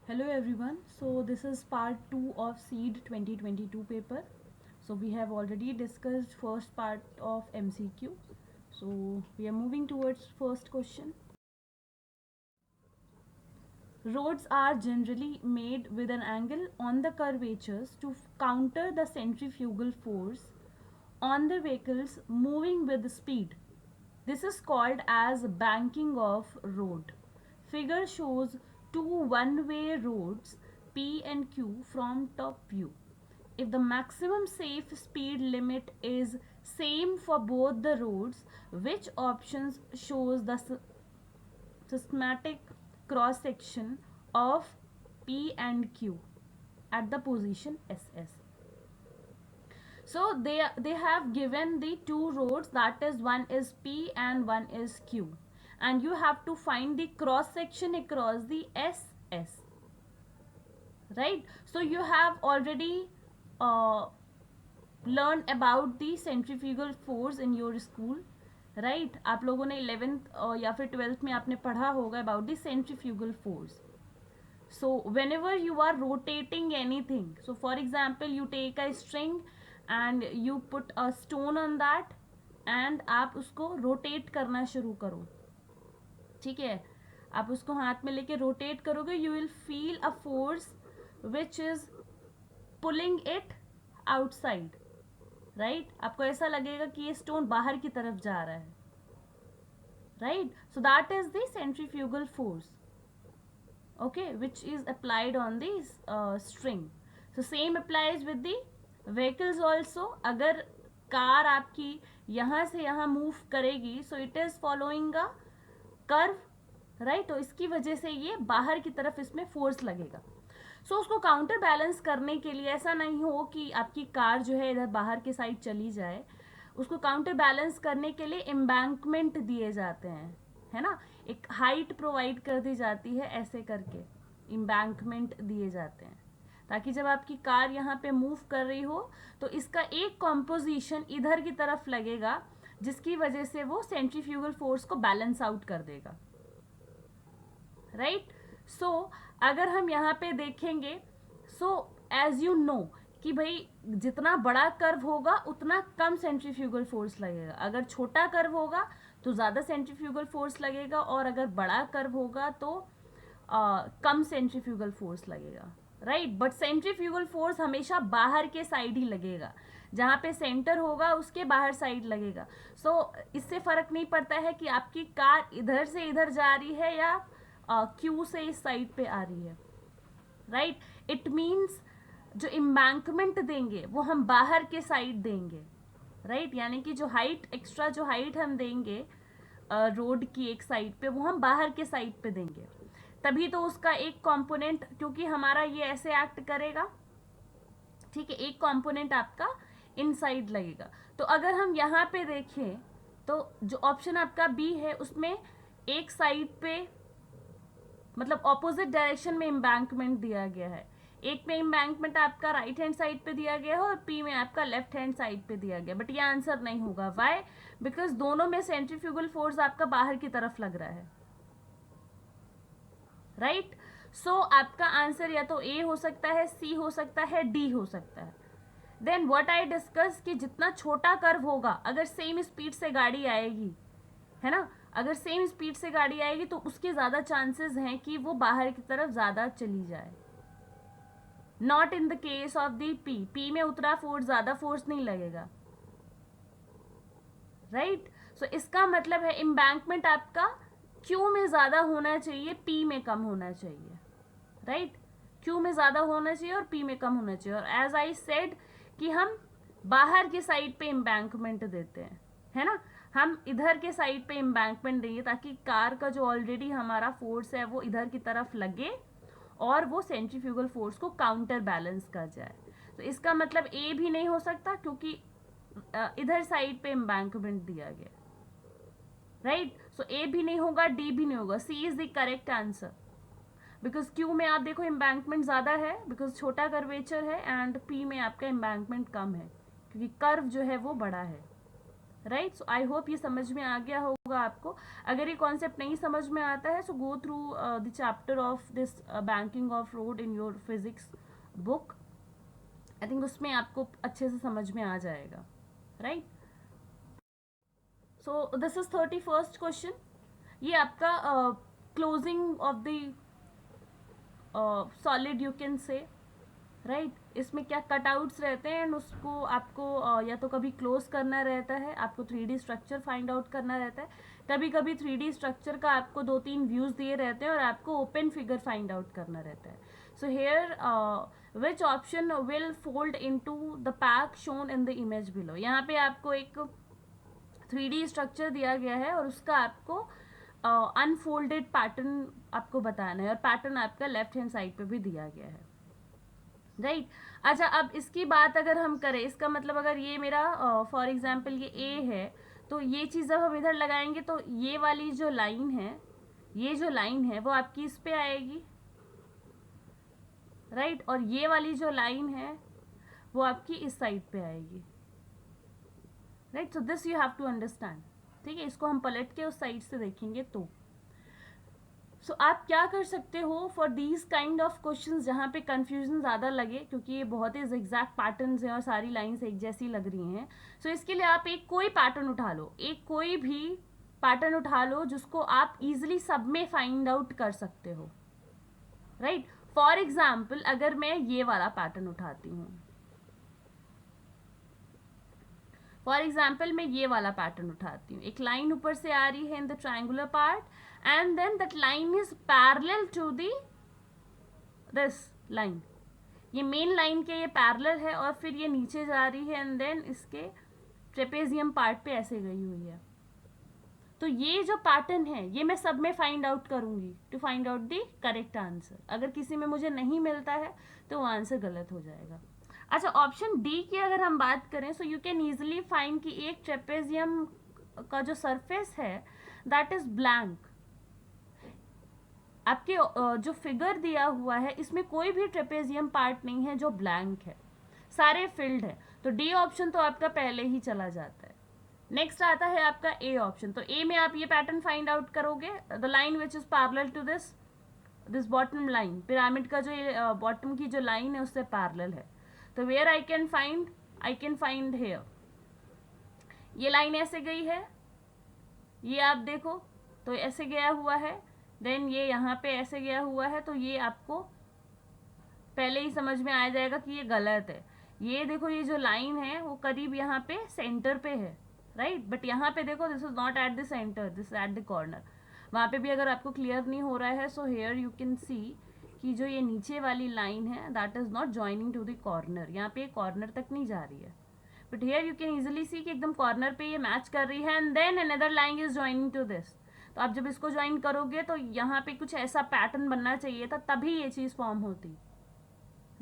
Hello everyone. So this is part 2 of SEED 2022 paper. So we have already discussed first part of MCQ. So we are moving towards first question. Roads are generally made with an angle on the curvatures to counter the centrifugal force on the vehicles moving with speed. This is called as banking of road. Figure shows two one-way roads P and Q from top view. If the maximum safe speed limit is same for both the roads, which options shows the systematic cross section of P and Q at the position SS? So they have given the two roads, that is one is P and one is Q, and you have to find the cross section across the SS, right? So you have already uh, learned about the centrifugal force in your school, right? आप लोगों ने 11th या फिर 12th में आपने पढ़ा होगा about the centrifugal force. So whenever you are rotating anything, so for example you take a string and you put a stone on that and आप उसको rotate करना शुरू करो, ठीक है? आप उसको हाथ में लेके rotate करोगे, you will feel a force which is pulling it outside, right? आपको ऐसा लगेगा कि ये stone बाहर की तरफ जा रहा है, right? So that is the centrifugal force, okay, which is applied on the string. So same applies with the vehicles also. अगर कार आपकी यहाँ से यहाँ मूव करेगी, so it is following a curve, right? तो इसकी वजह से ये बाहर की तरफ इसमें फोर्स लगेगा. सो उसको काउंटर बैलेंस करने के लिए ऐसा नहीं हो कि आपकी कार जो है इधर बाहर की साइड चली जाए, उसको काउंटर बैलेंस करने के लिए एम्बैंकमेंट दिए जाते हैं, है ना? एक हाइट प्रोवाइड कर दी जाती है, ऐसे करके एम्बैंकमेंट दिए जाते हैं ताकि जब आपकी कार यहाँ पे मूव कर रही हो तो इसका एक कॉम्पोजिशन इधर की तरफ लगेगा, जिसकी वजह से वो सेंट्रीफ्यूगल फोर्स को बैलेंस आउट कर देगा, राइट? सो अगर हम यहाँ पे देखेंगे, सो एज यू नो कि भाई जितना बड़ा कर्व होगा उतना कम सेंट्रीफ्यूगल फोर्स लगेगा, अगर छोटा कर्व होगा तो ज़्यादा सेंट्रीफ्यूगल फोर्स लगेगा, और अगर बड़ा कर्व होगा तो कम सेंट्रीफ्यूगल फोर्स लगेगा, राइट? बट सेंट्रीफ्यूगल फोर्स हमेशा बाहर के साइड ही लगेगा, जहाँ पे सेंटर होगा उसके बाहर साइड लगेगा. सो इससे फ़र्क नहीं पड़ता है कि आपकी कार इधर से इधर जा रही है या क्यू से इस साइड पे आ रही है, राइट? इट मीन्स जो एम्बैंकमेंट देंगे वो हम बाहर के साइड देंगे, राइट? यानी कि जो हाइट, एक्स्ट्रा जो हाइट हम देंगे रोड की एक साइड पे, वो हम बाहर के साइड पे देंगे, तभी तो उसका एक कंपोनेंट, क्योंकि हमारा ये ऐसे एक्ट करेगा, ठीक है, एक कंपोनेंट आपका इनसाइड लगेगा. तो अगर हम यहाँ पे देखें तो जो ऑप्शन आपका बी है उसमें एक साइड पे, मतलब ऑपोजिट डायरेक्शन में एम्बैंकमेंट दिया गया है. एक में एम्बैंकमेंट आपका राइट हैंड साइड पे दिया गया है और पी में आपका लेफ्ट हैंड साइड पे दिया गया, बट ये आंसर नहीं होगा. वाई? बिकॉज दोनों में सेंट्रीफ्यूगल फोर्स आपका बाहर की तरफ लग रहा है, राइट? सो आपका आंसर या तो ए हो सकता है, सी हो सकता है, डी हो सकता है. देन व्हाट आई डिस्कस कि जितना छोटा कर्व होगा, अगर सेम स्पीड से गाड़ी आएगी, है ना, अगर सेम स्पीड से गाड़ी आएगी तो उसके ज़्यादा चांसेस हैं कि वो बाहर की तरफ ज़्यादा चली जाए. Not in the case of the P. P में उतना फोर्स, ज़्यादा फोर्स नहीं लगेगा, राइट? सो इसका मतलब है एम्बैंकमेंट आपका क्यू में ज़्यादा होना चाहिए, पी में कम होना चाहिए, राइट? क्यू में ज़्यादा होना चाहिए और पी में कम होना चाहिए. और एज आई सेड कि हम बाहर के साइड पे एम्बैंकमेंट देते हैं, है ना, हम इधर के साइड पे एम्बैंकमेंट देंगे ताकि कार का जो ऑलरेडी हमारा फोर्स है वो इधर की तरफ लगे और वो सेंट्रीफ्यूगल फोर्स को काउंटर बैलेंस कर जाए. तो इसका मतलब ए भी नहीं हो सकता क्योंकि इधर साइड पे एम्बैंकमेंट दिया गया, राइट? सो ए भी नहीं होगा, डी भी नहीं होगा, C is the correct answer. Because Q में आप देखो एम्बैंकमेंट ज़्यादा है बिकॉज छोटा कर्वेचर है, एंड पी में आपका एम्बैंकमेंट कम है क्योंकि कर्व जो है वो बड़ा है, राइट. सो आई होप ये समझ में आ गया होगा आपको. अगर ये कॉन्सेप्ट नहीं समझ में आता है so go through the chapter of this banking of road in your physics book. I think उसमें आपको अच्छे से समझ में आ जाएगा. Right. So this is 31st question. ये आपका closing of the solid you can say. Right. इसमें क्या कटआउट्स रहते हैं एंड उसको आपको या तो कभी क्लोज करना रहता है, आपको 3D स्ट्रक्चर फाइंड आउट करना रहता है. कभी कभी 3D स्ट्रक्चर का आपको 2-3 व्यूज दिए रहते हैं और आपको ओपन फिगर फाइंड आउट करना रहता है. So hair which option will fold into the pack shown in the image below. यहाँ पे आपको एक 3D स्ट्रक्चर दिया गया है और उसका आपको अनफोल्डेड पैटर्न आपको बताना है और पैटर्न आपका लेफ्ट हैंड साइड पे भी दिया गया है. राइट. अच्छा, अब इसकी बात अगर हम करें, इसका मतलब अगर ये मेरा फॉर एग्जांपल ये ए है तो ये चीज़ जब हम इधर लगाएंगे तो ये वाली जो लाइन है, ये जो लाइन है वो आपकी इस पे आएगी. राइट. और ये वाली जो लाइन है वो आपकी इस साइड पे आएगी. Right. So this you have to understand. ठीक है. इसको हम पलट के उस साइड से देखेंगे तो आप क्या कर सकते हो for these kind of question जहाँ पे कंफ्यूजन ज़्यादा लगे, क्योंकि ये बहुत ही एग्जैक्ट पैटर्न्स हैं और सारी लाइंस एक जैसी लग रही हैं. इसके लिए आप एक कोई पैटर्न उठा लो, एक कोई भी पैटर्न उठा लो जिसको आप इजीली सब में फाइंड आउट कर सकते हो. राइट. फॉर एग्जाम्पल अगर मैं ये वाला पैटर्न उठाती हूँ, फॉर एग्जाम्पल मैं ये वाला पैटर्न उठाती हूँ. एक लाइन ऊपर से आ रही है in the triangular part and then that line is parallel to this line. ये मेन लाइन के ये पैरेलल है और फिर ये नीचे जा रही है एंड देन इसके ट्रेपेजियम पार्ट पे ऐसे गई हुई है. तो ये जो पैटर्न है ये मैं सब में फाइंड आउट करूंगी to find out the correct answer. अगर किसी में मुझे नहीं मिलता है तो वो आंसर गलत हो जाएगा. अच्छा, ऑप्शन डी की अगर हम बात करें so you can easily find कि एक ट्रेपेजियम का जो सरफेस है दैट इज ब्लैंक. आपके जो फिगर दिया हुआ है इसमें कोई भी ट्रेपेजियम पार्ट नहीं है जो ब्लैंक है, सारे फिल्ड है. तो डी ऑप्शन तो आपका पहले ही चला जाता है. नेक्स्ट आता है आपका ए ऑप्शन. तो ए में आप ये पैटर्न फाइंड आउट करोगे, the line which is parallel to this bottom line. Pyramid का जो ये बॉटम की जो लाइन है उससे पैरेलल है. तो where I can find here. ये लाइन ऐसे गई है, ये आप देखो तो ऐसे गया हुआ है. देन ये यहाँ पे ऐसे गया हुआ है. तो ये आपको पहले ही समझ में आ जाएगा कि ये गलत है. ये देखो ये जो लाइन है वो करीब यहाँ पे सेंटर पे है. राइट. बट यहाँ पे देखो this is not at the centre, this at the corner. वहाँ पे भी अगर आपको क्लियर नहीं हो रहा है so here you can see कि जो ये नीचे वाली लाइन है that is not joining to the corner. यहाँ पे कॉर्नर तक नहीं जा रही है. But here you can easily see कि एकदम कॉर्नर पे ये मैच कर रही है and then another line is joining to this. तो आप जब इसको ज्वाइन करोगे तो यहाँ पे कुछ ऐसा पैटर्न बनना चाहिए था तभी ये चीज़ फॉर्म होती.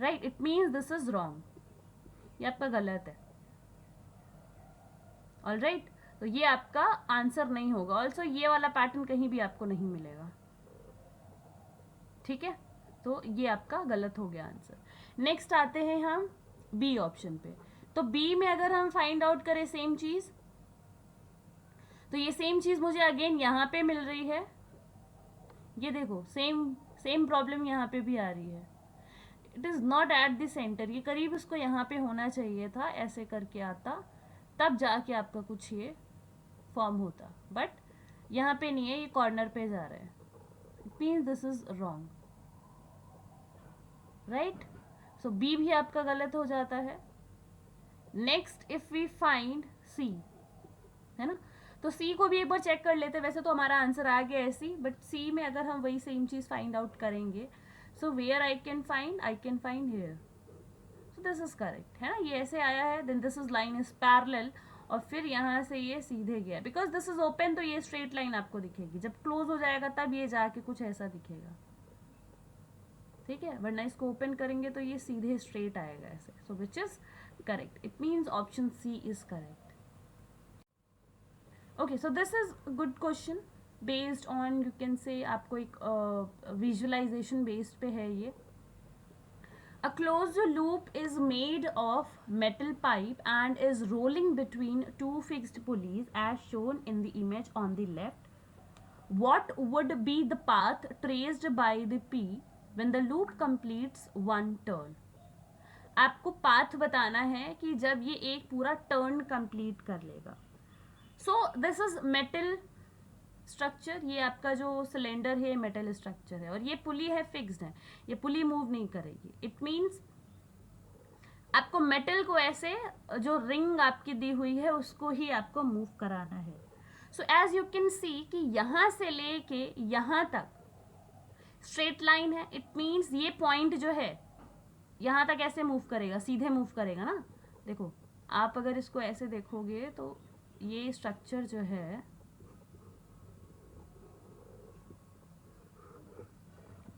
Right. It means this is wrong. ये आपका गलत है. All right. तो ये आपका आंसर नहीं होगा. ऑल्सो ये वाला पैटर्न कहीं भी आपको नहीं मिलेगा. ठीक है. तो ये आपका गलत हो गया आंसर. नेक्स्ट आते हैं हम बी ऑप्शन पे. तो बी में अगर हम फाइंड आउट करें सेम चीज़, तो ये सेम चीज़ मुझे अगेन यहाँ पे मिल रही है. ये देखो सेम प्रॉब्लम यहाँ पे भी आ रही है. It is not at the centre. ये करीब इसको यहाँ पे होना चाहिए था, ऐसे करके आता तब जाके आपका कुछ ये फॉर्म होता. बट यहाँ पे नहीं है, ये कॉर्नर पे जा रहा है. It means this is wrong. Right. So B भी आपका गलत हो जाता है. Next if we find C, है ना. तो सी को भी एक बार चेक कर लेते. वैसे तो हमारा आंसर आ गया है सी, बट सी में अगर हम वही सेम चीज़ फाइंड आउट करेंगे so where I can find here. So this is correct, है ना. ये ऐसे आया है. Then this is line is parallel और फिर यहाँ से ये सीधे गया. बिकॉज दिस इज ओपन तो ये स्ट्रेट लाइन आपको दिखेगी. जब क्लोज हो जाएगा तब ये जाके कुछ ऐसा दिखेगा. ठीक है. वरना इसको ओपन करेंगे तो ये सीधे स्ट्रेट आएगा ऐसे. So which is correct. It means option C is correct. Okay. So this is good question based on you can say आपको एक विजुअलाइजेशन बेस्ड पे है ये. A closed loop is made of metal pipe and is rolling between two fixed pulleys as shown in the image on the left. What would be the path traced by the P when the loop completes one turn? आपको path बताना है कि जब ये एक पूरा turn complete कर लेगा. सो दिस इज मेटल स्ट्रक्चर. ये आपका जो सिलेंडर है मेटल स्ट्रक्चर है और ये पुली है, फिक्स्ड है, ये पुली मूव नहीं करेगी. इट मीन्स आपको मेटल को ऐसे जो रिंग आपकी दी हुई है उसको ही आपको मूव कराना है. So as you can see कि यहाँ से लेके यहाँ तक स्ट्रेट लाइन है. इट मीन्स ये पॉइंट जो है यहाँ तक ऐसे मूव करेगा, सीधे मूव करेगा ना. देखो आप अगर इसको ऐसे देखोगे तो ये स्ट्रक्चर जो है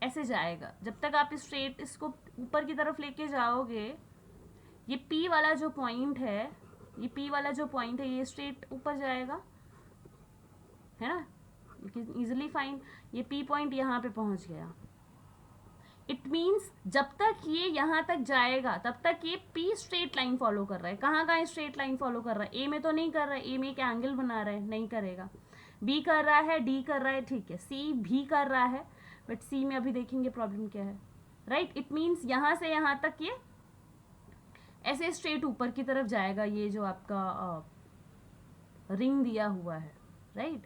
ऐसे जाएगा. जब तक आप स्ट्रेट इसको ऊपर की तरफ लेके जाओगे, ये P वाला जो पॉइंट है, ये P वाला जो पॉइंट है ये स्ट्रेट ऊपर जाएगा, है ना. यू कैन इजिली फाइंड ये P पॉइंट यहाँ पे पहुंच गया. इट मीन्स जब तक ये यहाँ तक जाएगा तब तक ये P स्ट्रेट लाइन फॉलो कर रहा है. कहाँ कहाँ स्ट्रेट लाइन फॉलो कर रहा है? A में तो नहीं कर रहा है, A में एक एंगल बना रहा है, नहीं करेगा. B कर रहा है, D कर रहा है, ठीक है. C भी कर रहा है, बट C में अभी देखेंगे प्रॉब्लम क्या है. राइट. इट मीन्स यहाँ से यहाँ तक ये ऐसे स्ट्रेट ऊपर की तरफ जाएगा, ये जो आपका रिंग दिया हुआ है. Right.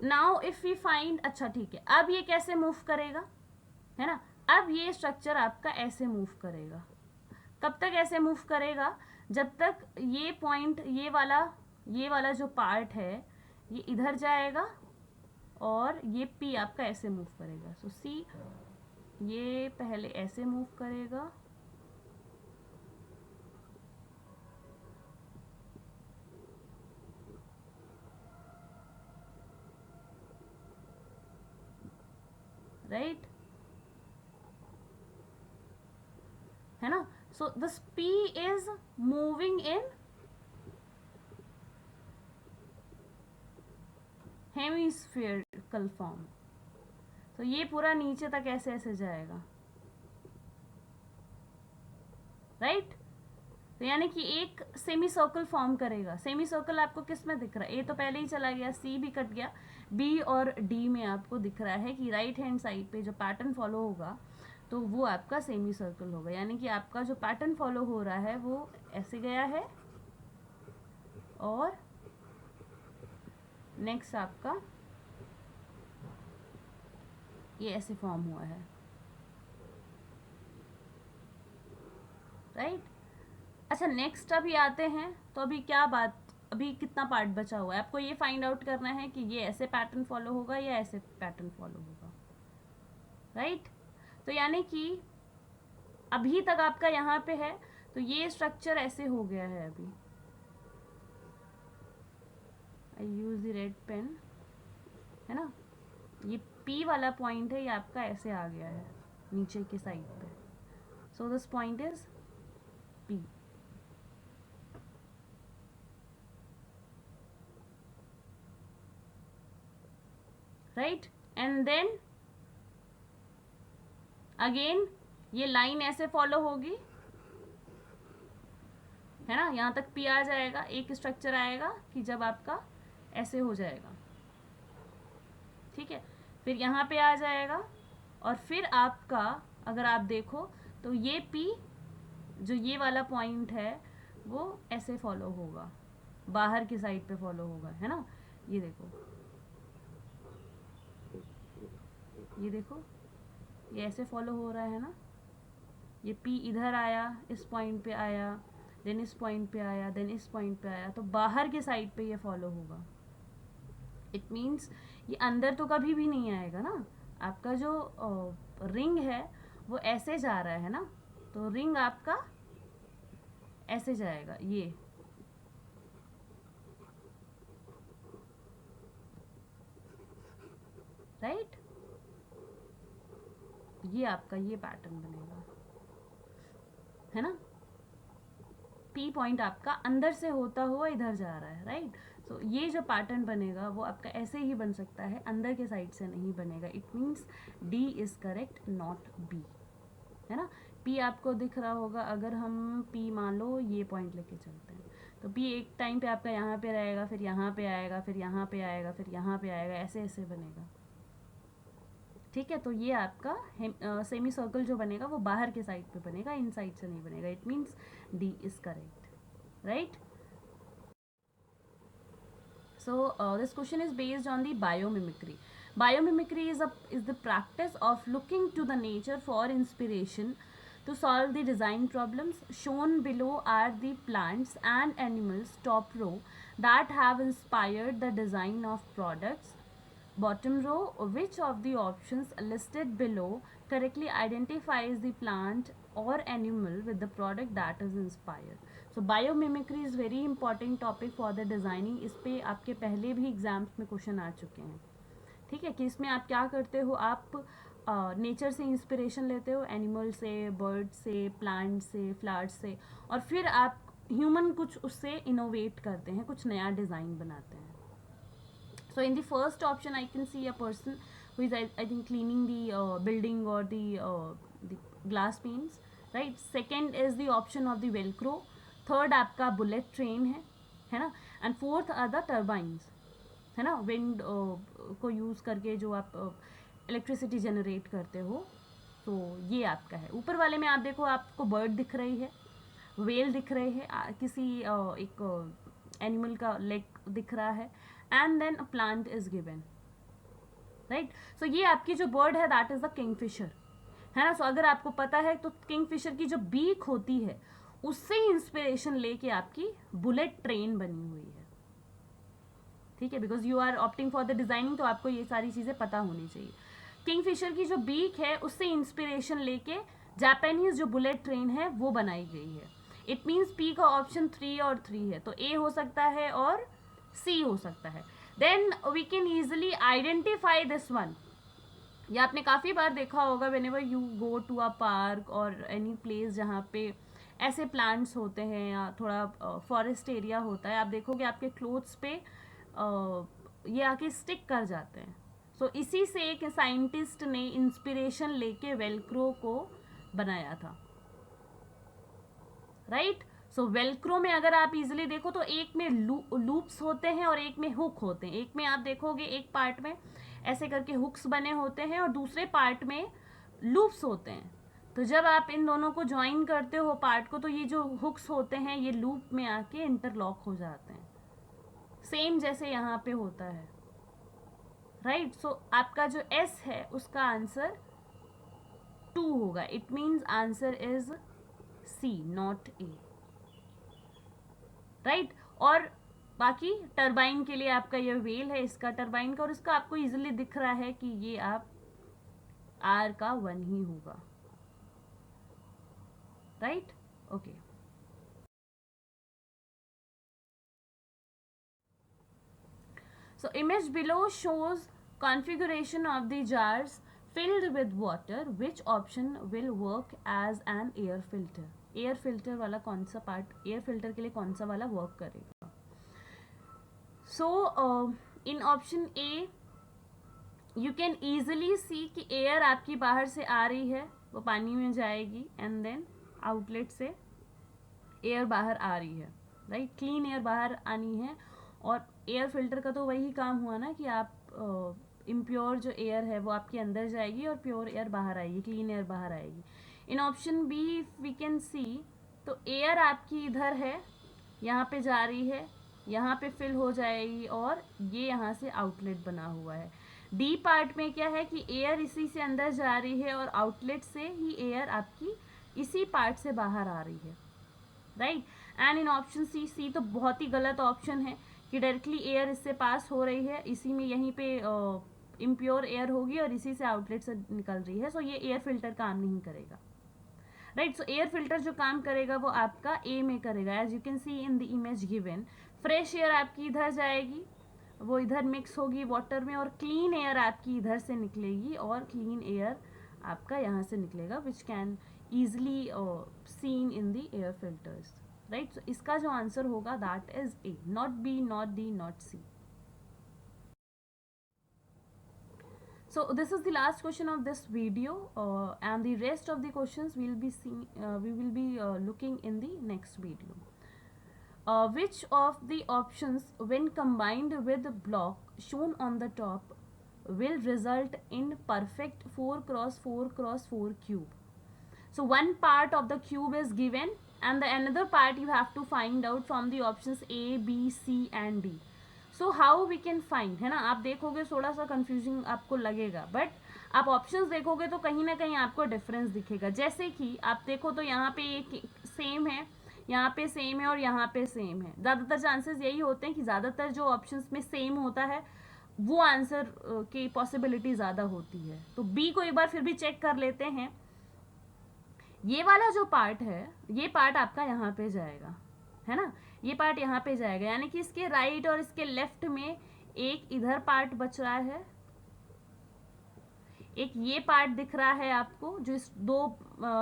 Now if we find, अच्छा ठीक है, अब ये कैसे मूव करेगा, है ना. अब ये स्ट्रक्चर आपका ऐसे मूव करेगा. कब तक ऐसे मूव करेगा? जब तक ये पॉइंट, ये वाला जो पार्ट है ये इधर जाएगा और ये P आपका ऐसे मूव करेगा. सो C ये पहले ऐसे मूव करेगा, राइट, है ना. So this P is moving in hemispherical form. तो ये पूरा नीचे तक ऐसे ऐसे जाएगा. राइट. तो यानी कि एक सेमी सर्कल फॉर्म करेगा. सेमी सर्कल आपको किस में दिख रहा है? ए तो पहले ही चला गया, C भी कट गया, B और D में आपको दिख रहा है कि राइट हैंड साइड पे जो पैटर्न फॉलो होगा तो वो आपका सेमी सर्कल होगा. यानी कि आपका जो पैटर्न फॉलो हो रहा है वो ऐसे गया है और नेक्स्ट आपका ये ऐसे फॉर्म हुआ है. राइट. अच्छा नेक्स्ट अभी आते हैं. तो अभी क्या बात, अभी कितना पार्ट बचा हुआ है? आपको ये फाइंड आउट करना है कि ये ऐसे पैटर्न फॉलो होगा या ऐसे पैटर्न फॉलो होगा. राइट. तो यानी कि अभी तक आपका यहाँ पे है तो ये स्ट्रक्चर ऐसे हो गया है. अभी आई यूज द रेड पेन, है ना. ये P वाला पॉइंट है, ये आपका ऐसे आ गया है नीचे के साइड पे. So this point is P. Right. And then again ये लाइन ऐसे फॉलो होगी, है ना. यहाँ तक P आ जाएगा. एक स्ट्रक्चर आएगा कि जब आपका ऐसे हो जाएगा, ठीक है. फिर यहाँ पे आ जाएगा और फिर आपका अगर आप देखो तो ये P जो ये वाला पॉइंट है वो ऐसे फॉलो होगा, बाहर की साइड पे फॉलो होगा, है ना. ये देखो, ये देखो, ये ऐसे फॉलो हो रहा है ना. ये P इधर आया, इस पॉइंट पे आया, देन इस पॉइंट पे आया, देन इस पॉइंट पे आया, तो बाहर के साइड पे ये फॉलो होगा. इट मीन्स ये अंदर तो कभी भी नहीं आएगा ना. आपका जो रिंग है वो ऐसे जा रहा है ना, तो रिंग आपका ऐसे जाएगा. ये राइट. ये आपका ये पैटर्न बनेगा, है ना. P पॉइंट आपका अंदर से होता हुआ इधर जा रहा है. राइट. सो ये जो पैटर्न बनेगा वो आपका ऐसे ही बन सकता है, अंदर के साइड से नहीं बनेगा. It means D is correct, not B, है ना। P आपको दिख रहा होगा, अगर हम P मान लो ये पॉइंट लेके चलते हैं तो P एक टाइम पे आपका यहाँ पे रहेगा, फिर यहाँ पे आएगा, फिर यहाँ पे आएगा, फिर यहाँ पे आएगा, ऐसे ऐसे बनेगा। ठीक है, तो ये आपका सेमी सर्कल जो बनेगा वो बाहर के साइड पे बनेगा, इन साइड से नहीं बनेगा। It means D is correct, right. So this question is based on the biomimicry. Biomimicry is the practice of looking to the nature for inspiration to solve the design problems. Shown below are the plants and animals, top row, that have inspired the design of products. Bottom row, which of the options listed below correctly identifies the plant or animal with the product that is inspired? So biomimicry is very important topic for the designing. इस पे आपके पहले भी exams में question आ चुके हैं। ठीक है, कि इसमें आप क्या करते हो, आप नेचर से इंस्पिरेशन लेते हो, एनिमल से, बर्ड से, प्लांट से, फ्लावर्स से, और फिर आप ह्यूमन कुछ उससे इनोवेट करते हैं, कुछ नया डिज़ाइन बनाते हैं। So in the first option I can see a person who is I think cleaning the building और the glass panes, right. Second is the option of the velcro. Third आपका bullet train है ना। And fourth are the turbines, है ना, wind को use करके जो आप इलेक्ट्रिसिटी जनरेट करते हो। तो ये आपका है। ऊपर वाले में आप देखो, आपको बर्ड दिख रही है, वेल दिख रहे हैं, किसी एक एनिमल का लेग दिख रहा है, and then a plant is given, right. So ये आपकी जो बर्ड है दैट इज द किंगफिशर, है ना। सो अगर आपको पता है तो किंगफिशर की जो बीक होती है उससे इंस्पिरेशन लेके आपकी बुलेट ट्रेन बनी हुई है। ठीक है, because you are opting for the designing, तो आपको ये सारी चीजें पता होनी चाहिए। किंगफिशर की जो बीक है उससे इंस्पिरेशन लेके जापानीज जो बुलेट ट्रेन है वो बनाई गई है। इट मीन्स पी का ऑप्शन 3 और 3 है, तो ए हो सकता है और सी हो सकता है। Then we can easily identify this one. ये आपने काफ़ी बार देखा होगा, whenever you go to a park और एनी प्लेस जहाँ पे ऐसे प्लांट्स होते हैं या थोड़ा फॉरेस्ट एरिया होता है, आप देखोगे आपके क्लोथ्स पे ये आके स्टिक कर जाते हैं। सो इसी से एक साइंटिस्ट ने इंस्पिरेशन लेके वेलक्रो को बनाया था, राइट। सो वेलक्रो में अगर आप इजिली देखो तो एक में लूप्स होते हैं और एक में हुक होते हैं। एक में आप देखोगे एक पार्ट में ऐसे करके हुक्स बने होते हैं और दूसरे पार्ट में लूप्स होते हैं। तो जब आप इन दोनों को ज्वाइन करते हो पार्ट को, तो ये जो हुक्स होते हैं ये लूप में आके इंटरलॉक हो जाते हैं, सेम जैसे यहाँ पे होता है, राइट। सो आपका जो एस है उसका आंसर 2 होगा। It means answer is C, not A, right. और बाकी टरबाइन के लिए आपका ये वेल है, इसका टरबाइन का, और इसका आपको इजीली दिख रहा है कि ये आप आर का 1 ही होगा, right. Okay, so image below shows configuration of the jars filled with water. Which option will work as an air filter? Air filter वाला कौन सा पार्ट, एयर फिल्टर के लिए कौन सा वाला वर्क करेगा? So in option A you can easily see कि एयर आपकी बाहर से आ रही है, वो पानी में जाएगी, एंड देन आउटलेट से एयर बाहर आ रही है, राइट। क्लीन एयर बाहर आनी है, और एयर फिल्टर का तो वही काम हुआ ना कि आप इम्प्योर जो एयर है वो आपके अंदर जाएगी और प्योर एयर बाहर आएगी, क्लीन एयर बाहर आएगी। In option B we can see, तो एयर आपकी इधर है, यहाँ पे जा रही है, यहाँ पे फिल हो जाएगी, और ये यहाँ से आउटलेट बना हुआ है। डी पार्ट में क्या है कि एयर इसी से अंदर जा रही है और आउटलेट से ही एयर आपकी इसी पार्ट से बाहर आ रही है, right. And in option C, C तो बहुत ही गलत ऑप्शन है कि डायरेक्टली एयर इससे पास हो रही है, इसी में यहीं पे इम्प्योर एयर होगी और इसी से आउटलेट से निकल रही है। सो ये एयर फिल्टर काम नहीं करेगा, राइट। सो एयर फिल्टर जो काम करेगा वो आपका ए में करेगा। As you can see in the image given, fresh air आपकी इधर जाएगी, वो इधर मिक्स होगी वाटर में, और क्लीन एयर आपकी इधर से निकलेगी और क्लीन एयर आपका यहाँ से निकलेगा, which can easily seen in the air filters, right. So इसका जो आंसर होगा that is A, not B, not D, not C. So this is the last question of this video, and the rest of the questions we will be looking in the next video. Which of the options, when combined with the block shown on the top, will result in perfect 4 cross 4 cross 4 cube? So one part of the cube is given and the another part you have to find out from the options A, B, C and D. So how we can find, है ना, आप देखोगे थोड़ा सा confusing आपको लगेगा, but आप options देखोगे तो कहीं ना कहीं आपको डिफरेंस दिखेगा. जैसे कि आप देखो तो यहाँ पे एक सेम है, यहाँ पे सेम है और यहाँ पे सेम है. ज़्यादातर चांसेस यही होते हैं कि ज़्यादातर जो ऑप्शंस में सेम होता है वो आंसर की पॉसिबिलिटी ज़्यादा होती है. तो बी को एक बार फिर भी चेक कर लेते हैं. ये वाला जो पार्ट है, ये पार्ट आपका यहाँ पे जाएगा, है ना, ये पार्ट यहाँ पे जाएगा, यानी कि इसके राइट और इसके लेफ्ट में एक इधर पार्ट बच रहा है, एक ये पार्ट दिख रहा है आपको, जो इस दो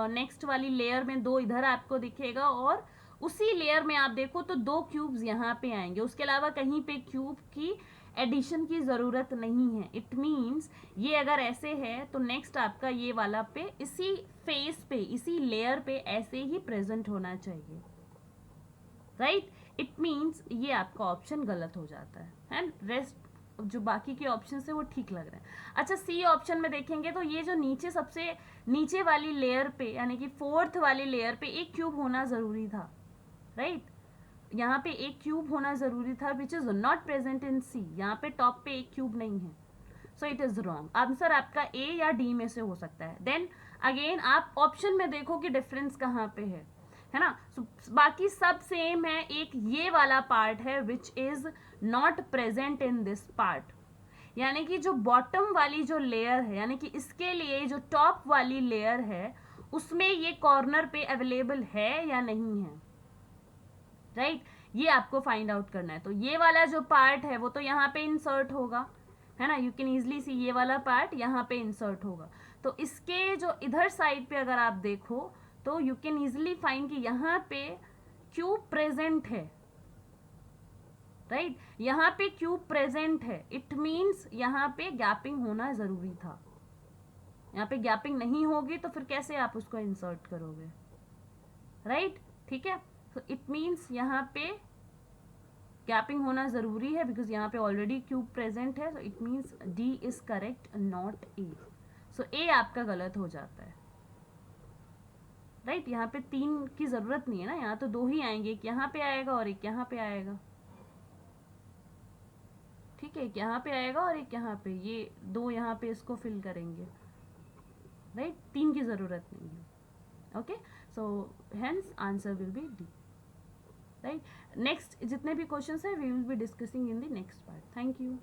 नेक्स्ट वाली लेयर में दो इधर आपको दिखेगा, और उसी लेयर में आप देखो तो दो क्यूब्स यहाँ पे आएंगे. उसके अलावा कहीं पे क्यूब की एडिशन की ज़रूरत नहीं है. इट मीन्स ये अगर ऐसे है तो नेक्स्ट आपका ये वाला पे इसी फेस पे इसी लेयर पे ऐसे ही प्रेजेंट होना चाहिए, राइट. इट मीन्स ये आपका ऑप्शन गलत हो जाता है, एंड रेस्ट जो बाकी के ऑप्शन है वो ठीक लग रहे हैं. अच्छा, सी ऑप्शन में देखेंगे तो ये जो नीचे सबसे नीचे वाली लेयर पे यानी कि फोर्थ वाली लेयर पे एक क्यूब होना ज़रूरी था, राइट. यहाँ पे एक क्यूब होना ज़रूरी था, which is not present in C. यहाँ पे टॉप पे एक क्यूब नहीं है, so it is wrong. Answer आपका ए या डी में से हो सकता है. देन अगेन आप ऑप्शन में देखो कि डिफरेंस कहाँ पे है ना. so, बाकी सब सेम है, एक ये वाला पार्ट है विच is not present in this part. यानी कि जो बॉटम वाली जो लेयर है, यानी कि इसके लिए जो टॉप वाली लेयर है उसमें ये कॉर्नर पे अवेलेबल है या नहीं है, राइट. ये आपको फाइंड आउट करना है. तो ये वाला जो पार्ट है वो तो यहाँ पे इंसर्ट होगा, है ना. यू कैन इजिली सी ये वाला पार्ट यहाँ पे इंसर्ट होगा. तो इसके जो इधर साइड पे अगर आप देखो तो यू कैन इजिली फाइंड कि यहाँ पे क्यूब प्रेजेंट है, राइट. यहाँ पे क्यूब प्रेजेंट है. इट मीन्स यहाँ पे गैपिंग होना जरूरी था. यहाँ पे गैपिंग नहीं होगी तो फिर कैसे आप उसको इंसर्ट करोगे, राइट. ठीक है. सो इट मीन्स यहाँ पे गैपिंग होना ज़रूरी है बिकॉज यहाँ पे ऑलरेडी क्यूब प्रेजेंट है. So it means D is correct, not A. So A आपका गलत हो जाता है, राइट. यहाँ पे तीन की ज़रूरत नहीं है ना, यहाँ तो दो ही आएंगे, एक यहाँ पे आएगा और एक यहाँ पे आएगा, ठीक है. एक यहाँ पे आएगा और एक यहाँ पे, ये दो यहाँ पे इसको फिल करेंगे, राइट. तीन की ज़रूरत नहीं है. Okay, so hence answer will be D, right. Next जितने भी क्वेश्चंस है we will be discussing in the next part. Thank you.